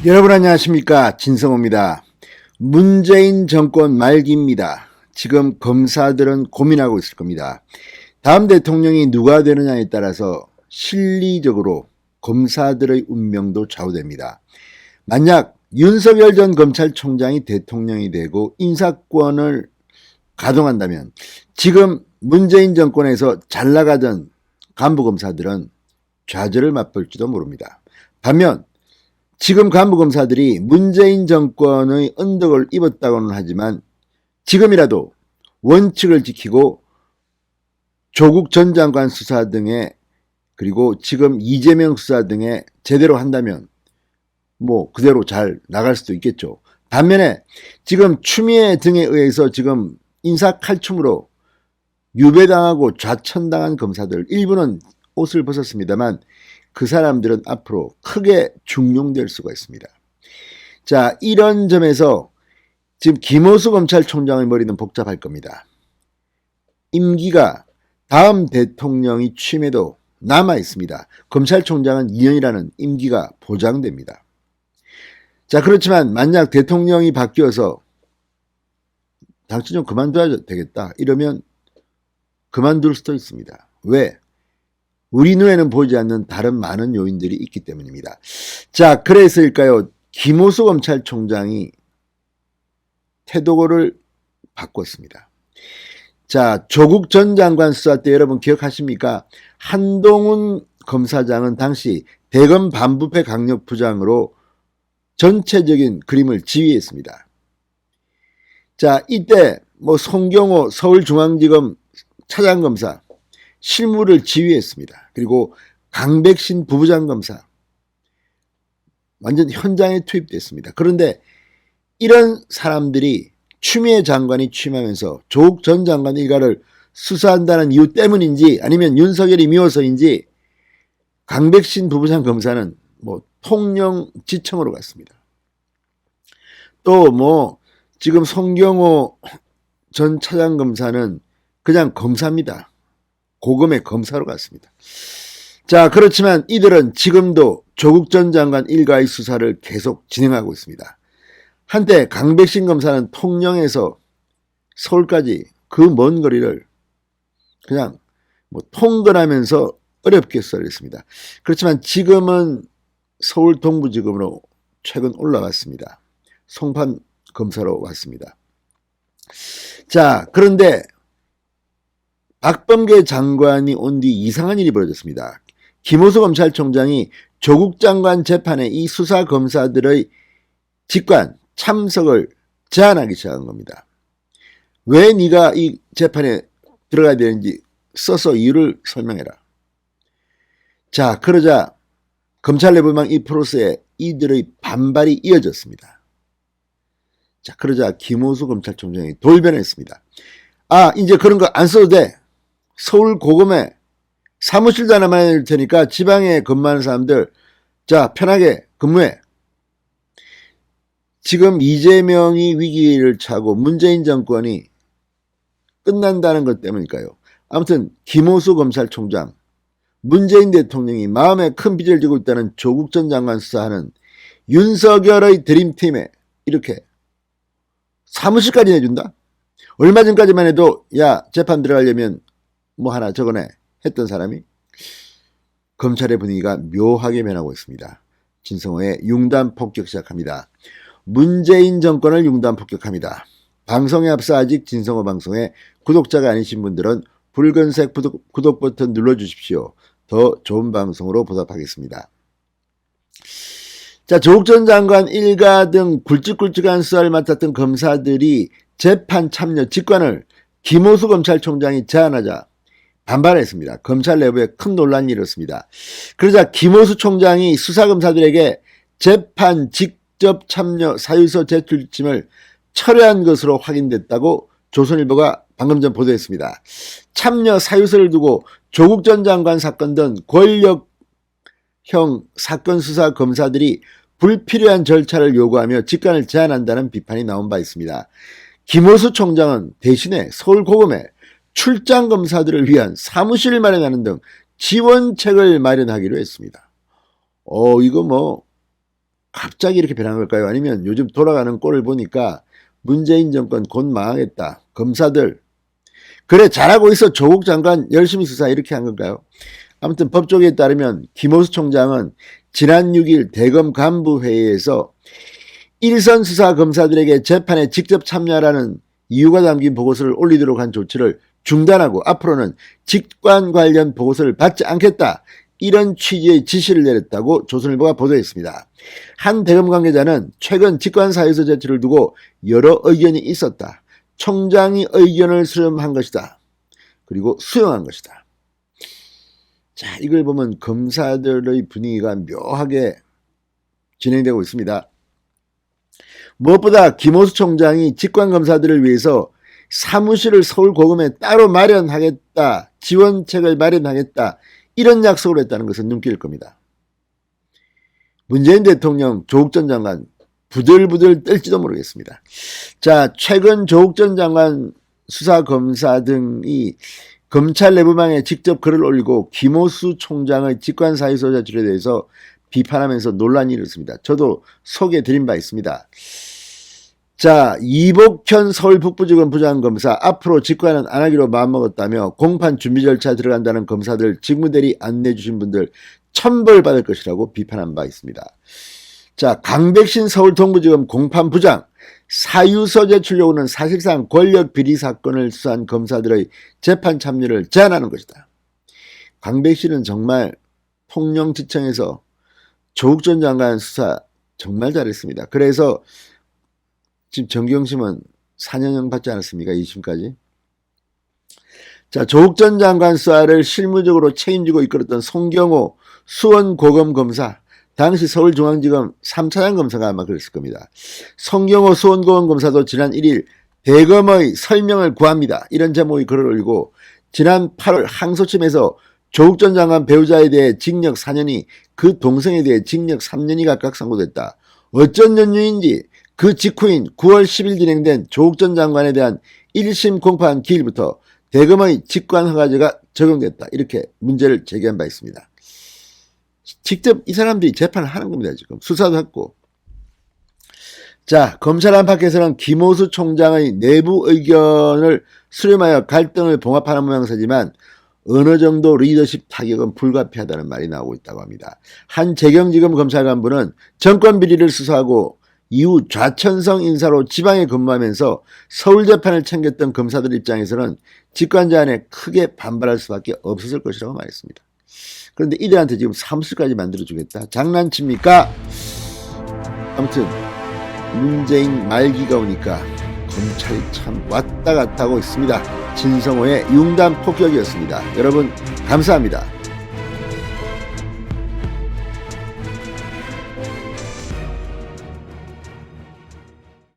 여러분 안녕하십니까, 진성호입니다. 문재인 정권 말기입니다. 지금 검사들은 고민하고 있을 겁니다. 다음 대통령이 누가 되느냐에 따라서 실리적으로 검사들의 운명도 좌우됩니다. 만약 윤석열 전 검찰총장이 대통령이 되고 인사권을 가동한다면 지금 문재인 정권에서 잘 나가던 간부검사들은 좌절을 맛볼지도 모릅니다. 반면 지금 간부검사들이 문재인 정권의 언덕을 입었다고는 하지만 지금이라도 원칙을 지키고 조국 전 장관 수사 등에, 그리고 지금 이재명 수사 등에 제대로 한다면 그대로 잘 나갈 수도 있겠죠. 반면에 지금 추미애 등에 의해서 지금 인사 칼춤으로 유배당하고 좌천당한 검사들 일부는 옷을 벗었습니다만 그 사람들은 앞으로 크게 중용될 수가 있습니다. 자, 이런 점에서 지금 김호수 검찰총장의 머리는 복잡할 겁니다. 임기가 다음 대통령이 취임해도 남아 있습니다. 검찰총장은 2년이라는 임기가 보장됩니다. 자, 그렇지만 만약 대통령이 바뀌어서 당신 좀 그만둬야 되겠다 이러면 그만둘 수도 있습니다. 왜? 우리 눈에는 보이지 않는 다른 많은 요인들이 있기 때문입니다. 자, 그래서일까요? 김호수 검찰총장이 태도를 바꿨습니다. 자, 조국 전 장관 수사 때 여러분 기억하십니까? 한동훈 검사장은 당시 대검 반부패 강력부장으로 전체적인 그림을 지휘했습니다. 자, 이때 송경호 서울중앙지검 차장검사 실무를 지휘했습니다. 그리고 강백신 부부장검사 완전 현장에 투입됐습니다. 그런데 이런 사람들이 추미애 장관이 취임하면서 조국 전 장관 일가를 수사한다는 이유 때문인지 아니면 윤석열이 미워서인지 강백신 부부장 검사는 통령 지청으로 갔습니다. 또 지금 송경호 전 차장검사는 그냥 검사입니다. 고검의 검사로 갔습니다. 자, 그렇지만 이들은 지금도 조국 전 장관 일가의 수사를 계속 진행하고 있습니다. 한때 강백신 검사는 통영에서 서울까지 그 먼 거리를 그냥 통근하면서 어렵게 수사했습니다. 그렇지만 지금은 서울 동부지검으로 최근 올라갔습니다. 송판 검사로 왔습니다. 자, 그런데 박범계 장관이 온 뒤 이상한 일이 벌어졌습니다. 김호수 검찰총장이 조국 장관 재판에 이 수사 검사들의 직관 참석을 제한하기 시작한 겁니다. 왜 네가 이 재판에 들어가야 되는지 써서 이유를 설명해라. 자, 그러자 검찰 내부망 이 프로세스에 이들의 반발이 이어졌습니다. 자, 그러자 김호수 검찰총장이 돌변했습니다. 아, 이제 그런 거 안 써도 돼. 서울 고검에 사무실도 하나 마련해 줄 테니까 지방에 근무하는 사람들 자 편하게 근무해. 지금 이재명이 위기를 차고 문재인 정권이 끝난다는 것 때문일까요? 아무튼 김호수 검찰총장, 문재인 대통령이 마음에 큰 빚을 지고 있다는 조국 전 장관 수사하는 윤석열의 드림팀에 이렇게 사무실까지 내준다? 얼마 전까지만 해도 야 재판 들어가려면 하나 적어내 했던 사람이 검찰의 분위기가 묘하게 변하고 있습니다. 진성호의 융단 폭격 시작합니다. 문재인 정권을 융단 폭격합니다. 방송에 앞서 아직 진성호 방송에 구독자가 아니신 분들은 붉은색 구독 버튼 눌러주십시오. 더 좋은 방송으로 보답하겠습니다. 자, 조국 전 장관 일가 등 굵직굵직한 수사를 맡았던 검사들이 재판 참여 직관을 김호수 검찰총장이 제안하자 반발했습니다. 검찰 내부에 큰 논란이 일었습니다. 그러자 김호수 총장이 수사검사들에게 재판 직접 참여 사유서 제출 지침을 철회한 것으로 확인됐다고 조선일보가 방금 전 보도했습니다. 참여 사유서를 두고 조국 전 장관 사건 등 권력형 사건 수사 검사들이 불필요한 절차를 요구하며 직관을 제한한다는 비판이 나온 바 있습니다. 김호수 총장은 대신에 서울 고검에 출장 검사들을 위한 사무실을 마련하는 등 지원책을 마련하기로 했습니다. 이거 갑자기 이렇게 변한 걸까요? 아니면 요즘 돌아가는 꼴을 보니까 문재인 정권 곧 망하겠다. 검사들 그래 잘하고 있어. 조국 장관 열심히 수사 이렇게 한 건가요? 아무튼 법조계에 따르면 김호수 총장은 지난 6일 대검 간부회의에서 일선 수사 검사들에게 재판에 직접 참여하라는 이유가 담긴 보고서를 올리도록 한 조치를 중단하고 앞으로는 직관 관련 보고서를 받지 않겠다. 이런 취지의 지시를 내렸다고 조선일보가 보도했습니다. 한 대검 관계자는 최근 직관사유서 제출을 두고 여러 의견이 있었다. 총장이 의견을 수렴한 것이다. 그리고 수용한 것이다. 자, 이걸 보면 검사들의 분위기가 묘하게 진행되고 있습니다. 무엇보다 김호수 총장이 직관검사들을 위해서 사무실을 서울고검에 따로 마련하겠다, 지원책을 마련하겠다, 이런 약속을 했다는 것은 눈길일 겁니다. 문재인 대통령, 조국 전 장관 부들부들 떨지도 모르겠습니다. 자, 최근 조국 전 장관 수사검사 등이 검찰 내부망에 직접 글을 올리고 김호수 총장의 직관사유서 제출에 대해서 비판하면서 논란이 일었습니다. 저도 소개해드린 바 있습니다. 자, 이복현 서울북부지검 부장검사 앞으로 직관은 안 하기로 마음먹었다며 공판 준비 절차 들어간다는 검사들 직무대리 안내주신 분들 천벌받을 것이라고 비판한 바 있습니다. 자, 강백신 서울동부지검 공판부장 사유서 제출 요구는 사실상 권력 비리 사건을 수사한 검사들의 재판 참여를 제한하는 것이다. 강백신은 정말 통령지청에서 조국 전 장관 수사 정말 잘했습니다. 그래서 지금 정경심은 4년형 받지 않았습니까? 2심까지. 자, 조국 전 장관 수사를 실무적으로 책임지고 이끌었던 송경호 수원고검검사, 당시 서울중앙지검 3차장 검사가 아마 그랬을 겁니다. 송경호 수원고검검사도 지난 1일 대검의 설명을 구합니다. 이런 제목의 글을 올리고 지난 8월 항소심에서 조국 전 장관 배우자에 대해 징역 4년이 그 동생에 대해 징역 3년이 각각 선고됐다. 어쩐 연유인지 그 직후인 9월 10일 진행된 조국 전 장관에 대한 1심 공판 기일부터 대검의 직관허가제가 적용됐다. 이렇게 문제를 제기한 바 있습니다. 직접 이 사람들이 재판을 하는 겁니다. 지금 수사도 했고. 자, 검찰 안팎에서는 김호수 총장의 내부 의견을 수렴하여 갈등을 봉합하는 모양새지만 어느 정도 리더십 타격은 불가피하다는 말이 나오고 있다고 합니다. 한 재경지검 검찰 간부는 정권 비리를 수사하고 이후 좌천성 인사로 지방에 근무하면서 서울 재판을 챙겼던 검사들 입장에서는 직관 제안에 크게 반발할 수밖에 없었을 것이라고 말했습니다. 그런데 이들한테 지금 사무실까지 만들어주겠다. 장난칩니까? 아무튼 문재인 말기가 오니까 검찰이 참 왔다 갔다 하고 있습니다. 진성호의 융단 폭격이었습니다. 여러분 감사합니다.